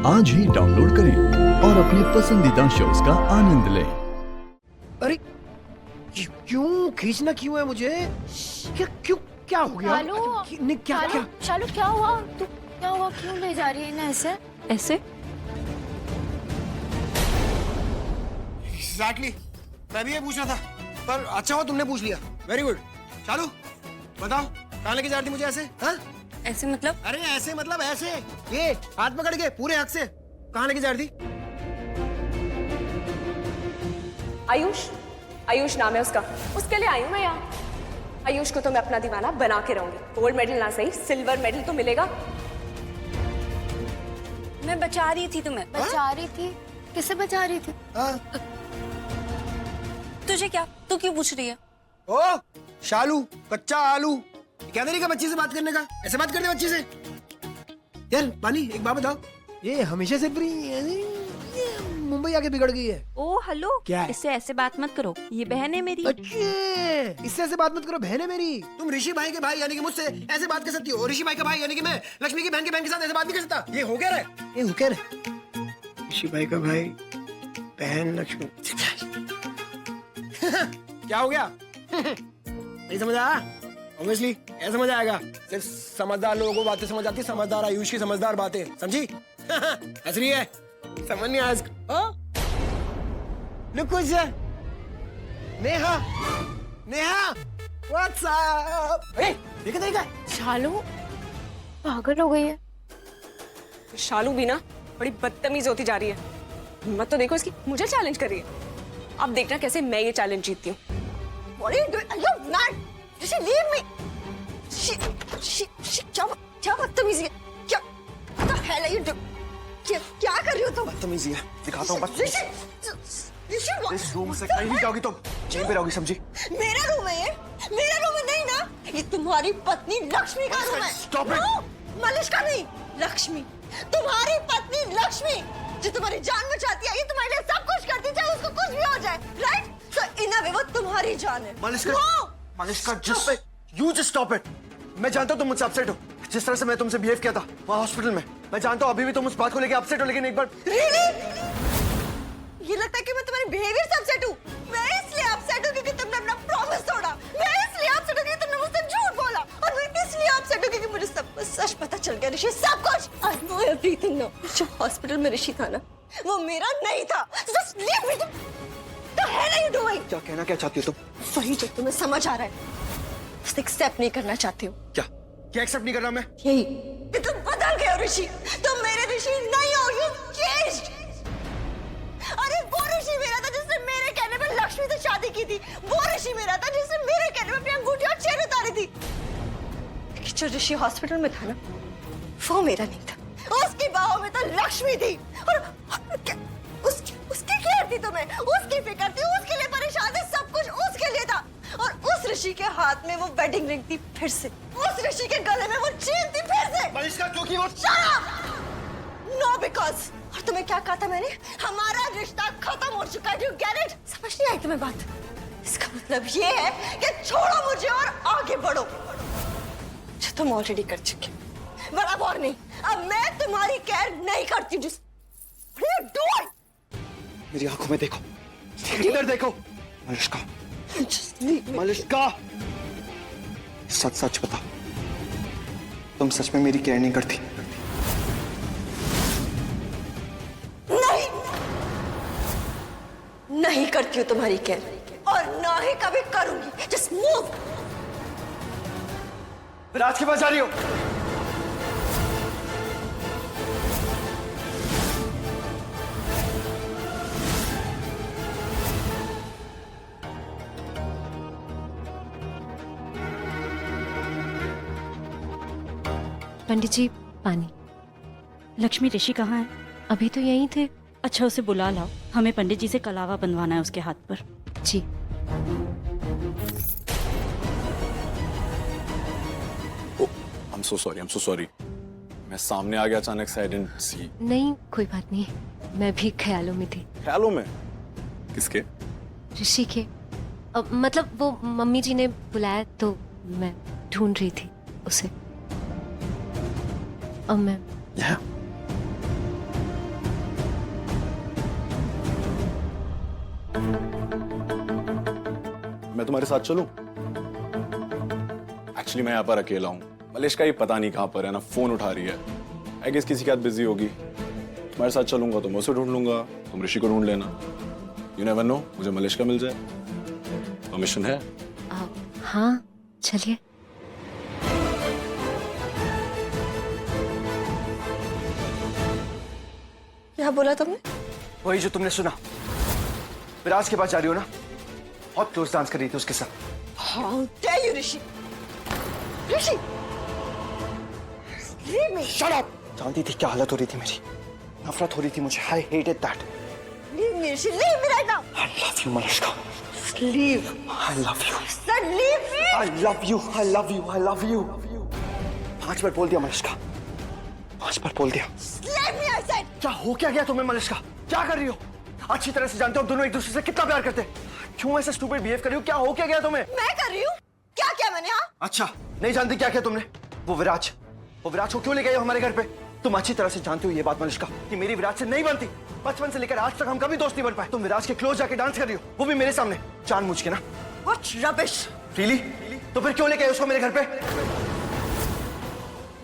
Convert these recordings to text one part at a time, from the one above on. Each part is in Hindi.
आज ही डाउनलोड करें और अपने पसंदीदा शोज का आनंद लें। अरे क्यों खींचना क्यों है मुझे? क्या हो गया? क्या? शालू क्या हुआ? तू क्या हुआ? क्यों ले जा रही है इन्हें ऐसे? एग्जैक्टली, मैं भी ये पूछना था, पर अच्छा हुआ तुमने पूछ लिया। Very good. शालू बताओ, कहाँ लेके जा रही थी मुझे ऐसे? हाँ? ऐसे मतलब? अरे ऐसे मतलब ऐसे, ये हाथ पकड़ के पूरे हक से कहाँ लेके जा रही थी? आयुष नाम है उसका, उसके लिए आई हूं मैं यहाँ। आयुष को तो मैं अपना दीवाना बना के रहूंगी। गोल्ड मेडल ना सही, सिल्वर मेडल तो मिलेगा। मैं बचा रही थी तुम्हें। बचा रही थी? किसे बचा रही थी? तुझे क्या? तू क्यों पूछ रही है? ओ शालू, कच्चा आलू, क्या तरीका बच्ची से बात करने का? ऐसे बात करते बच्ची से? यार पानी, एक बात बताओ, ये हमेशा से मुंबई आके बिगड़ गई है? ओ हेलो, क्या है? इससे ऐसे बात मत करो, ये बहन है मेरी। अच्छे, इससे ऐसे बात मत करो, बहन है मेरी। तुम ऋषि भाई के भाई यानी कि मुझसे ऐसे बात कर सकती हो? ऋषि भाई का भाई यानी कि मैं लक्ष्मी की बहन के साथ ऐसे बात नहीं कर सकता? ये हो क्या रहा है? ये हो क्या रहा है? ऋषि भाई का भाई, बहन लक्ष्मी। क्या हो गया? नहीं समझ आया? ऑब्वियसली ऐसा समझ आएगा। सिर्फ समझदार लोगों को बातें समझ आती, समझदार आयुष की समझदार बातें, समझी? हंस रही है, समझ नहीं आया इसको। लुक कुछ नेहा, व्हाट्स अप? देखा शालू पागल हो गई है। शालू भी ना बड़ी बदतमीज होती जा रही है। हिम्मत तो देखो इसकी, मुझे चैलेंज कर रही है। अब देखना कैसे मैं ये चैलेंज जीतती हूँ। What are you doing? Are you mad? Rishi, leave me. क्या बदतमीजी है? क्या? What the hell are you doing? क्या कर रही हो तुम? बदतमीजी है, दिखाता हूँ बस। ऋषि, इस रूम से कहीं नहीं जाओगी तुम, यहीं पे रहोगी, समझी? मेरा रूम है ये, मेरा रूम है नहीं ना? ये तुम्हारी पत्नी लक्ष्मी का रूम है। Stop it. No, मलिष्का नहीं, लक्ष्मी, तुम्हारी पत्नी लक्ष्मी, जो तुम्हारी जान बचाती है, ये तुम्हारे लिए सब कुछ करती, चाहे उसको कुछ भी हो जाए, right? So in a way वो तुम्हारी जान है। Malishka, just stop it. मैं जानता हूँ तुम मुझसे अपसेट हो, जिस तरह से मैं तुमसे बिहेव किया था वहाँ हॉस्पिटल में। मैं जानता हूँ अभी भी तुम उस बात को लेके अपसेट हो, लेकिन एक बार Really? ये लगता है कि मैं तुम्हारे बिहेवियर से अपसेट हूँ। मैं इसलिए अपसेट हूँ क्योंकि तुमने अपना प्रॉमिस तोड़ा। मैं इसलिए अपसेट हूँ क्योंकि तुमने मुझसे झूठ बोला, और मैं इसलिए अपसेट हूँ क्योंकि मुझे सब कुछ सच पता चल गया। ऋषि, सब कुछ। I know everything now. जो हॉस्पिटल में ऋषि था ना, वो मेरा नहीं था। Just leave me. The hell are you doing? क्या कहना क्या चाहती हो तुम? वही जो तुम्हें समझ आ रहा है, बस एक्सेप्ट नहीं करना चाहती हो। क्या एक्सेप्ट नहीं कर रहा मैं? यही कि तुम बदल गए हो ऋषि, तुम मेरे ऋषि नहीं हो। You changed. अरे वो ऋषि मेरा था जिसने मेरे कहने पे लक्ष्मी से शादी की थी। वो ऋषि मेरा था जिसने मेरे कहने पे अपनी अंगूठी और चेन उतारी थी। लेकिन जो ऋषि हॉस्पिटल में था ना, वो मेरा नहीं था। उसकी बाहों में तो लक्ष्मी थी, और उसकी केयर थी तुम्हें, उसकी फिक्र थी, उसके लिए परेशान थे, सब कुछ उसके लिए था। और उस ऋषि के हाथ में वो वेडिंग रिंग थी फिर से, उस ऋषि के गले में वो चेन थी फिर से। मलिष्का, क्योंकि वो नो बिकॉज। और तुम्हें क्या कहा था मैंने? हमारा रिश्ता खत्म हो चुका है। You get it? समझ नहीं आई तुम्हें बात? इसका मतलब ये है कि छोड़ो मुझे और आगे बढ़ो, जो तुम ऑलरेडी कर चुके हो। पर अब और नहीं, अब मैं तुम्हारी केयर नहीं करती हूँ। मेरी आंखों में देखो, इधर देखो। मलिष्का, मलिष्का, सच सच बता, तुम सच में मेरी केयर नहीं करती? नहीं करती हूँ तुम्हारी केयर, और ना ही कभी करूंगी। Just move. फिर आज के पास जा रही हो? पंडित जी, पानी। लक्ष्मी, ऋषि कहाँ है? अभी तो यहीं थे। अच्छा, उसे बुला लाओ, हमें पंडित जी से कलावा बनवाना है उसके हाथ पर। जी। I'm so sorry. मैं सामने आ गया अचानक से, I didn't see। नहीं, कोई बात नहीं, मैं भी ख्यालों में थी। ख्यालों में? किसके? ऋषि के। मतलब वो मम्मी जी ने बुलाया तो मैं ढूंढ रही थी उसे। अब मैं मैं तुम्हारे साथ चलूं? एक्चुअली मैं यहाँ पर अकेला हूँ। मलिश्का ये पता नहीं कहाँ पर है ना, फोन उठा रही है। आई गेस किसी के साथ बिजी होगी। तुम्हारे साथ चलूंगा तो मैं उसे ढूंढ लूंगा, तुम ऋषि को ढूंढ लेना। यू नेवर नो, मुझे मलिश्का मिल जाए। परमिशन है? हाँ चलिए। क्या बोला तुमने? वही जो तुमने सुना। विराज के पास जा रही हो ना? बहुत क्लोज डांस कर रही थी उसके साथ। How dare you, Rishi? Rishi! Leave me! Shut up! जानती थी क्या हालत हो रही थी मेरी। नफरत हो रही थी मुझे। I hated that. Leave me, Rishi! Leave me right now! I love you, Malishka. Leave! I love you. Sir, leave me! I love you. I love you. I love you. 5 बार बोल दिया मलिश्का। 5 बार बोल दिया। Leave me, I said! क्या हो क्या गया तुम्हें मलिश्का? क्या कर रही हो? अच्छी तरह से जानते हो दोनों एक दूसरे से कितना प्यार करते हैं। क्यों ऐसे स्टूपिड बिहेव कर रही हो? क्या हो क्या गया तुम्हें? मैं कर रही हूँ? क्या किया मैंने? हाँ? अच्छा, नहीं जानती क्या किया तुमने? वो विराज को क्यों ले गए हो हमारे घर पे? तुम अच्छी तरह से जानते हो ये बात मलिश्का कि मेरी विराज से नहीं बनती। बचपन से लेकर आज तक हम कभी दोस्त नहीं बन पाए। तुम विराज के क्लोज जाके डांस कर रही हो, वो भी मेरे सामने, जानबूझ के ना। What rubbish! Really? तो फिर क्यों ले गए उसको मेरे घर पे?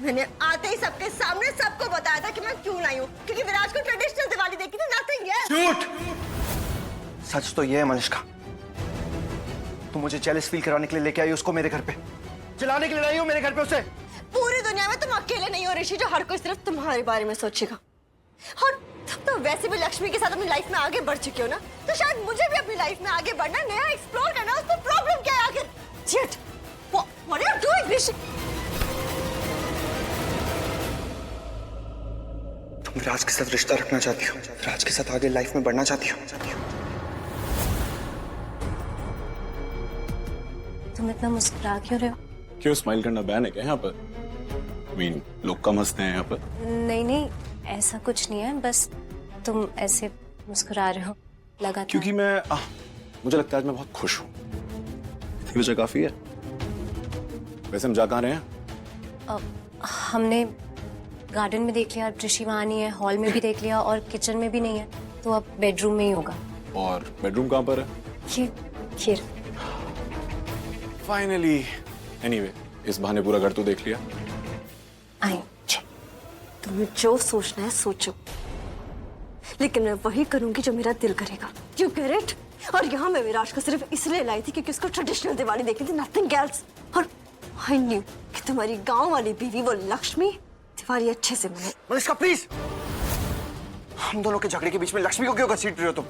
मैंने आते ही सबके सामने सबको बताया था कि मैं क्यों लाई हूँ, क्योंकि विराज को ट्रेडिशनल दिवाली देखी थी, nothing else. झूठ! सच तो ये है मलिश्का, तुम मुझे जेलस फील कराने के लिए लेके आई उसको मेरे घर पे, जलाने के लिए लाई हो मेरे घर पे उसे। पूरी दुनिया में तुम अकेले नहीं हो ऋषि, जो हर कोई सिर्फ तुम्हारे बारे में सोचेगा। और तुम तो वैसे भी लक्ष्मी के साथ अपनी लाइफ में आगे बढ़ चुके हो ना, तो शायद मुझे भी अपनी लाइफ में आगे बढ़ना, नया एक्सप्लोर करना, उसमें प्रॉब्लम क्या है आखिर? Shit! What are you doing, ऋषि? तुम विराज के साथ रिश्ता रखना चाहती हो, विराज के साथ आगे लाइफ में बढ़ना चाहती हो। तुम इतना मुस्कुरा क्यों रहे हो? क्यों स्माइल करना बैन है क्या यहाँ पर? I mean, लोग कम हंसते हैं यहाँ पर। नहीं नहीं, ऐसा कुछ नहीं है, बस तुम ऐसे मुस्कुरा रहे हो लगातार। क्योंकि मुझे लगता है आज मैं बहुत खुश हूँ। इतनी वजह काफी है। वैसे हम जा कहाँ रहे हैं? हमने गार्डन में देख लिया, ऋषि वहाँ नहीं है, हॉल में भी देख लिया और किचन में भी नहीं है, तो अब बेडरूम में ही होगा। और बेडरूम कहाँ पर है? ये खीर। फाइनली। एनीवे, इस बहाने पूरा घर तो देख लिया। आई। तुम्हें जो सोचना है सोचो, लेकिन मैं वही करूंगी जो मेरा दिल करेगा। You get it? और यहाँ मैं विराज को सिर्फ इसलिए लाई थी क्योंकि उसको ट्रेडिशनल दिवाली देखी थी, nothing else। और I knew कि तुम्हारी गांव वाली बीवी वो लक्ष्मी दिवाली अच्छे से मनाए। मलिश्का प्लीज, हम दोनों के झगड़े के बीच में लक्ष्मी को क्यों घसीट रहे हो तुम?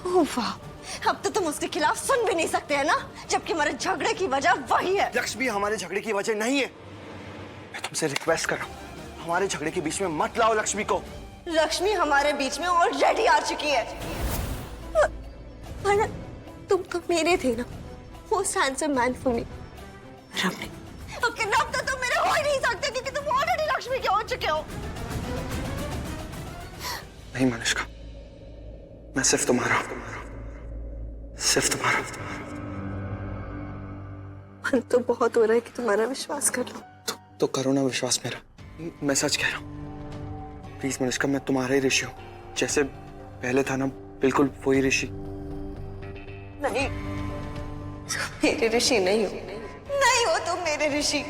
ओह वाह, अब तो तुम उसके खिलाफ सुन भी नहीं सकते हैं ना, जबकि हमारे झगड़े की वजह वही है। लक्ष्मी हमारे झगड़े की वजह नहीं है। मैं तुमसे रिक्वेस्ट कर रहा हूँ, हमारे झगड़े के बीच में मत लाओ लक्ष्मी को। लक्ष्मी हमारे बीच में ऑलरेडी आ चुकी है। वरना तुम तो मेरे थे ना, most handsome man for me। रब नहीं, अब के रब तो तुम मेरे हो ही नहीं सकते क्योंकि तुम ऑलरेडी लक्ष्मी के हो चुके हो। नहीं मलिश्का, मैं सिर्फ तुम्हारा हूं, सिर्फ तुम्हारा। मन तो बहुत हो रहा है कि तुम्हारा विश्वास कर लो। तो करो ना विश्वास मेरा, मैं सच कह रहा हूँ। प्लीज मलिश्का, मैं तुम्हारा ही ऋषि हूँ, जैसे पहले था ना, बिल्कुल वही ऋषि। नहीं, तुम मेरे ऋषि नहीं हो, नहीं हो तुम मेरे ऋषि।